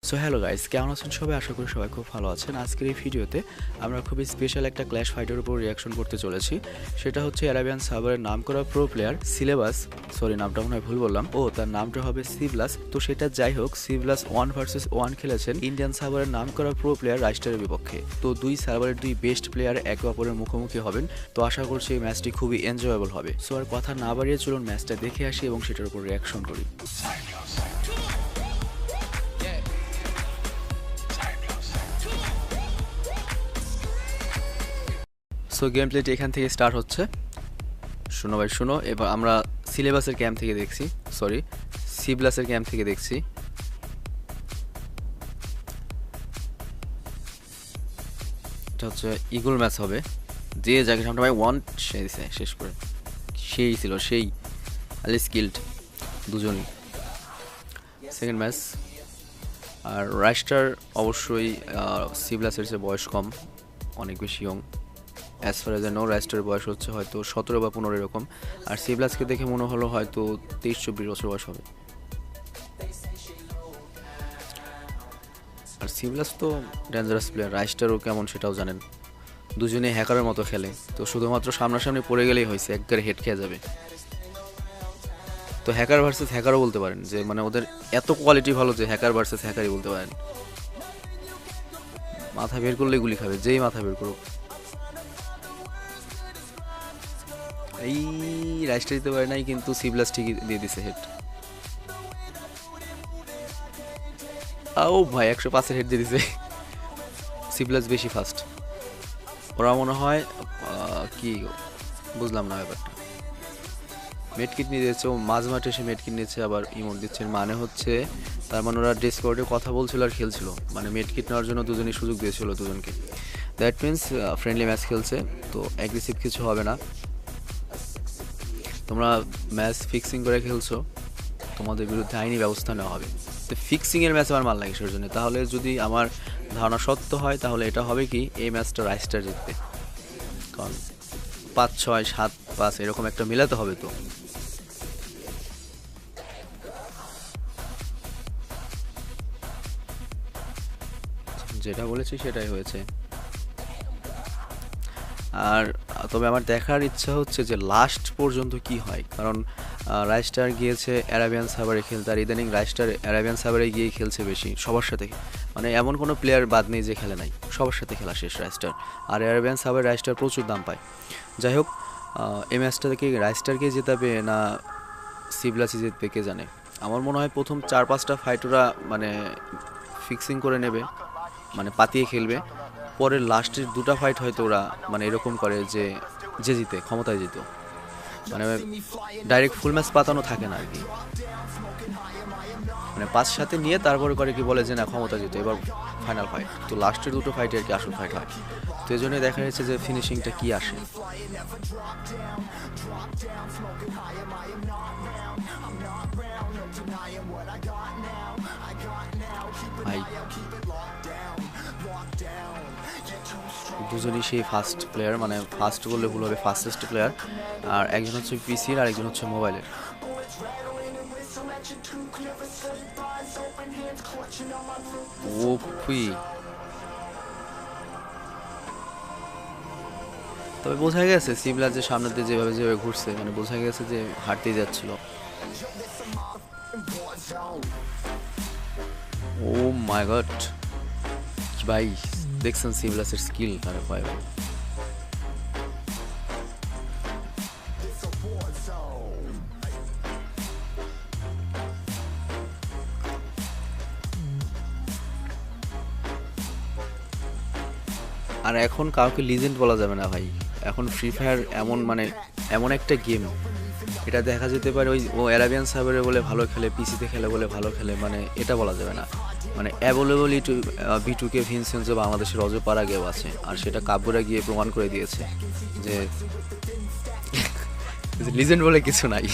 So hello guys, কেমন আছেন সবাই? আশা করি সবাই খুব ভালো আছেন। আজকের এই ভিডিওতে আমরা খুবই স্পেশাল একটা ক্ল্যাশ ফাইটের উপর রিয়াকশন করতে চলেছি। সেটা হচ্ছে অ্যারাবিয়ান সার্ভারের নাম করা প্রো প্লেয়ার নামটা মনে হয় ভুল বললাম, তার নামটা হবে সিভলাস। তো সেটা যাই হোক, সিভলাস 1 vs 1 খেলেছেন ইন্ডিয়ান সার্ভারের নাম করা প্রো প্লেয়ার রাইস্টারের বিপক্ষে। তো দুই সার্ভারের দুই বেস্ট প্লেয়ার একে অপরের মুখোমুখি হবেন। তো আশা করছি এই ম্যাচটি খুবই এনজয়েবল হবে। সো আর কথা না বাড়িয়ে চলুন ম্যাচটা দেখে আসি এবং সেটার উপর রিয়াকশন করি। সো গেম প্লেটি এখান থেকে স্টার্ট হচ্ছে। শোনো ভাই শোনো, এবার আমরা সিলেবাসের ক্যাম্প থেকে দেখছি, সিভলাসের ক্যাম্প থেকে দেখছি। এটা হচ্ছে ইগল ম্যাচ হবে, যে যাকে সামনে ভাই ওয়ান সে দিছে শেষ করে, সেই ছিল সেই আলি স্কিল্ড দুজনই। সেকেন্ড ম্যাচ, আর রাইস্টার অবশ্যই সিভলাসের চেয়ে বয়স কম, অনেক বেশি young. As far as know, রাইস্টারের বয়স হচ্ছে হয়তো 17 বা 15 এরকম, আর সিভলাসকে দেখে মনে হলো হয়তো 23-24 বছর বয়স হবে। আর সিভলাস তো ডেঞ্জারাস প্লেয়ার, রাইস্টারও কেমন সেটাও জানেন। দুজনেই হ্যাকারের মতো খেলে, তো শুধুমাত্র সামনাসামনি পড়ে গেলেই হয়েছে, একবারে হেড খেয়ে যাবে। তো হ্যাকার ভার্সেস হ্যাকারও বলতে পারেন, যে মানে ওদের এত কোয়ালিটি ভালো যে হ্যাকার ভার্সেস হ্যাকারই বলতে পারেন। মাথা বের করলে গুলি খাবে, যেই মাথা বের করুক। এই রাইস্টার দিতে পারে নাই, কিন্তু সিভলাস ঠিকই দিয়ে দিছে হেড। ও ভাই 105-এর হেড দিয়ে দিছে। সিভলাস বেশি ফাস্ট, ওরা মনে হয় কি বুঝলাম না ব্যাপারটা। মেডকিট নিয়ে দিয়েছে, ও মাঝ মাঠে এসে মেডকিট নিয়েছে, আবার ইমোট দিচ্ছে। মানে হচ্ছে তার মানে ওরা ডিসকর্ডে কথা বলছিল আর খেলছিল, মানে মেডকিট নেওয়ার জন্য দুজনই সুযোগ দিয়েছিল দুজনকে। দ্যাট মিনস ফ্রেন্ডলি ম্যাচ খেলছে, তো অ্যাগ্রেসিভ কিছু হবে না। তোমরা ম্যাচ ফিক্সিং করে খেলছো, তোমাদের বিরুদ্ধে আইনি ব্যবস্থা নেওয়া হবে। তো ফিক্সিংয়ের ম্যাচ আমার মাল লাগে সেটার জন্য। তাহলে যদি আমার ধারণা সত্য হয়, তাহলে এটা হবে কি, এই ম্যাচটা রাইস্টার জিতবে, কারণ 5-6, 7-5 এরকম একটা মিলাতে হবে। তো যেটা বলেছি সেটাই হয়েছে। আর তবে আমার দেখার ইচ্ছা হচ্ছে যে লাস্ট পর্যন্ত কি হয়, কারণ রাইস্টার গিয়েছে অ্যারাবিয়ান সার্ভারে খেলতে, আর ইদানিং রাইস্টার অ্যারাবিয়ান সার্ভারে গিয়ে খেলছে বেশি সবার সাথে, মানে এমন কোনো প্লেয়ার বাদ নেই যে খেলে নাই, সবার সাথে খেলা শেষ রাইস্টার। আর অ্যারাবিয়ান সার্ভারে রাইস্টার প্রচুর দাম পায়। যাই হোক, এই ম্যাচটা থেকে রাইস্টারকে জেতাবে না সিভলাসই জিতবে কে জানে। আমার মনে হয় প্রথম 4-5টা ফাইট ওরা মানে ফিক্সিং করে নেবে, মানে পাতিয়ে খেলবে। পরের লাস্টের 2টা ফাইট হয়তো ওরা মানে এরকম করে যে যে জিতে ক্ষমতায় জিত, মানে ডাইরেক্ট ফুল ম্যাচ পাতানো থাকে না আর কি, মানে 5 সাথে নিয়ে তারপরে করে কি বলে যে না ক্ষমতা জিত, এবার ফাইনাল ফাইট। তো লাস্টের 2টো ফাইটে আর কি আসল ফাইট হয়। তো এই জন্যই দেখা যাচ্ছে যে ফিনিশিংটা কি আসে। ভাই দুজনই সেই ফাস্ট প্লেয়ার, মানে ফাস্ট বললে ভুল হবে, ফাস্টেস্ট প্লেয়ার। আর একজন হচ্ছে পিসির আর একজন হচ্ছে মোবাইলের। ওপি, তবে বোঝা গেছে সিভলাস যে সামনে দিয়ে যেভাবে যেভাবে ঘুরছে, মানে বোঝা গেছে যে হাঁটতেই যাচ্ছিল। ও মাই গড ভাই, দেখছেন সিভলাসের স্কিল? আরে ভাই আর এখন কাউকে লিজেন্ড বলা যাবে না ভাই, এখন ফ্রি ফায়ার এমন মানে এমন একটা গেম, এটা দেখা যেতে পারে ওই ও অ্যারাবিয়ান সার্ভারে বলে ভালো খেলে, পিসিতে খেলে বলে ভালো খেলে, মানে এটা বলা যাবে না। মানে অ্যাভেলেবল B2K ভিনসেন্সো বাংলাদেশের অজপাড়া গেম আছে, আর সেটা কাব্যরা গিয়ে প্রমাণ করে দিয়েছে যে লিজেন্ড বলে কিছু নাই।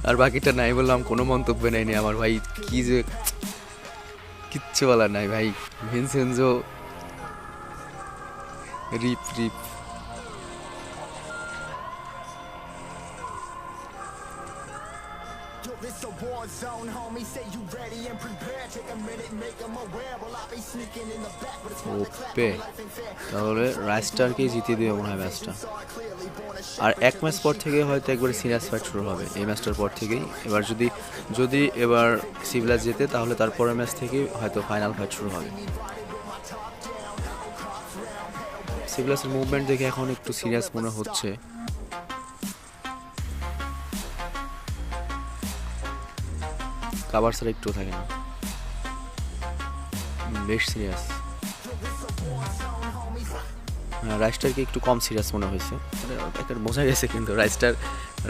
আর বাকিটা নাই বললাম, কোনো মন্তব্য নেয়নি আমার ভাই, কি যে কিচ্ছু বলার নাই ভাই। Vincenzo rip rip. Yo, this a war zone, homie. Say you ready and prepared. Take a minute ওপে, তাহলে রাইস্টারকেই জিতিয়ে দেবে মনে হয় ম্যাচটা। আর এক ম্যাচ পর থেকে হয়তো একবারে সিরিয়াস ফাইট শুরু হবে এই ম্যাচটার পর থেকেই। এবার যদি যদি এবার সিভিলাস জেতে তাহলে তারপরের ম্যাচ থেকেই হয়তো ফাইনাল ফাইট শুরু হবে। সিভিলাসের মুভমেন্ট দেখে এখন একটু সিরিয়াস মনে হচ্ছে। কাভার ছাড়া একটু থাকে না, বেশ সিরিয়াস। রাইস্টারকে একটু কম সিরিয়াস মনে হয়েছে, একটা বোঝা গেছে। কিন্তু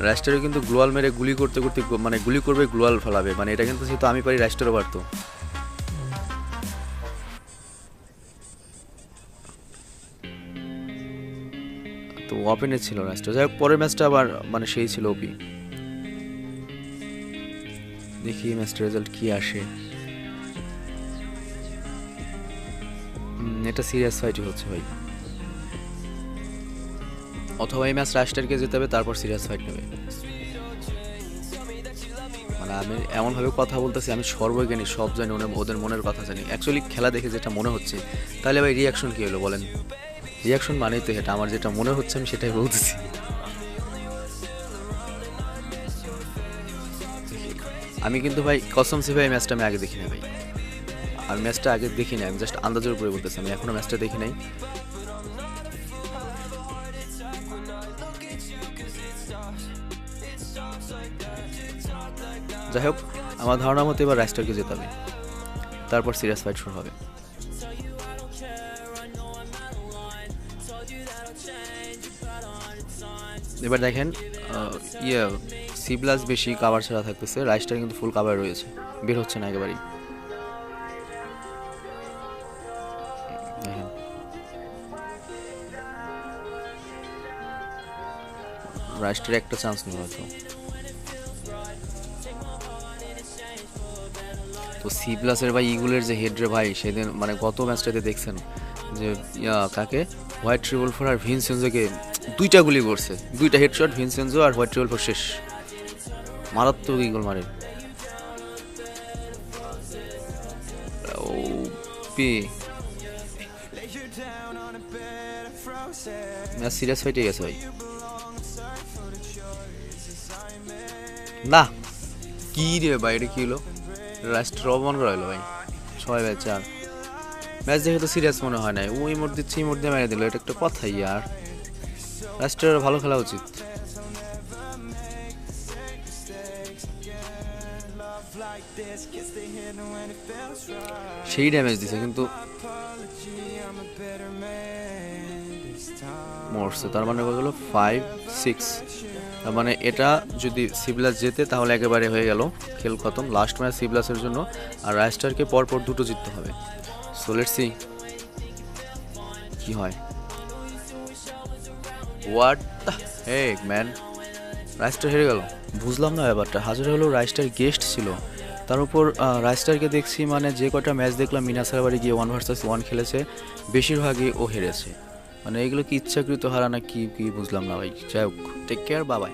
রাইস্টারও কিন্তু গ্লোয়াল মেরে গুলি করতে করতে মানে গুলি করবে গ্লোয়াল ফেলাবে, মানে এটা কিন্তু যেহেতু আমি পারি রাইস্টারও পারতো। তো ওপেনে ছিল রাইস্টার। যাই হোক পরের ম্যাচটা আবার মানে সেই ছিল ওপি। দেখি ম্যাচটার রেজাল্ট কি আসে। এটা সিরিয়াস ফাইটই হচ্ছে ভাই, অথবা এই ম্যাচ রাইস্টারকে যেতে হবে তারপর সিরিয়াস ফাইট নেবে। মানে আমি এমনভাবে কথা বলতেছি আমি সর্বজ্ঞানী, সব জানি, ওদের মনের কথা জানি। অ্যাকচুয়ালি খেলা দেখে যেটা মনে হচ্ছে, তাহলে ভাই রিয়াকশন কী হলো বলেন? রিয়াকশন মানেই তো এটা, আমার যেটা মনে হচ্ছে আমি সেটাই বলতেছি। আমি কিন্তু ভাই কসম সে ভাই ম্যাচটা আমি আগে দেখি না ভাই, আমি ম্যাচটা আগে দেখি না, আমি জাস্ট আন্দাজের উপরে বলতেছি, আমি এখনো ম্যাচটা দেখি নাই। যাই হোক আমার ধারণা মতো এবার রাইস্টারকে জেতাবে, তারপর সিরিয়াস ফাইট শুরু হবে। এবার দেখেন সিভিলাস বেশি কাভার ছাড়া থাকতেছে, রাইস্টার কিন্তু ফুল কাভার রয়েছে, বের হচ্ছে না একেবারেই। দেখেন রাইস্টার একটা চান্স নেই হয়তো। তো সিভিলাসের ভাই ইগুলের যে হেড রে ভাই, সেদিন মানে গত ম্যাচটাতে দেখছেন যে কাকে হোয়াইট রিভলভার আর ভিনসেনজোকে দুইটা গুলি করছে, দুইটা হেডশট ভিনসেনজো আর হোয়াইট রিভলভার শেষ, মারাত্মক ইগল মারে। ম্যাচ সিরিয়াস ফাইটে গেছে ভাই। না কি রে ভাই, এটা কি হলো? রাইস্টার অপমান করা হলো ভাই, 6-4 ম্যাচ দেখে তো সিরিয়াস মনে হয় নাই, ওই মোড় দিচ্ছে এই মোড় দিয়ে মেরে দিল, এটা একটা কথা? ইয়ার রাইস্টারের ভালো খেলা উচিত। সেই ড্যামেজ দিছে কিন্তু মরছে, তার মানে হয়ে গেল 5-6। তার মানে এটা যদি সিভিলাস জেতে তাহলে একেবারে হয়ে গেল, খেল খতম, লাস্ট ম্যাচ সিভিলাসের জন্য। আর রাইস্টারকে পরপর দুটো জিততে হবে। সো লেটস সি কি হয়। হোয়াট দ্য হেক ম্যান, রাইস্টার হেরে গেল, বুঝলাম না ব্যাপারটা। হাজার হলো রাইস্টার গেস্ট ছিল, তার উপর রাইস্টারকে দেখছি মানে যে কটা ম্যাচ দেখলাম মিনাসের বাড়ি গিয়ে 1 vs 1 খেলেছে, বেশিরভাগই ও হেরেছে। মানে এগুলো কি ইচ্ছাকৃত হারা না কি বুঝলাম না ভাই। যাই হোক, টেক কেয়ার, বাই বাই।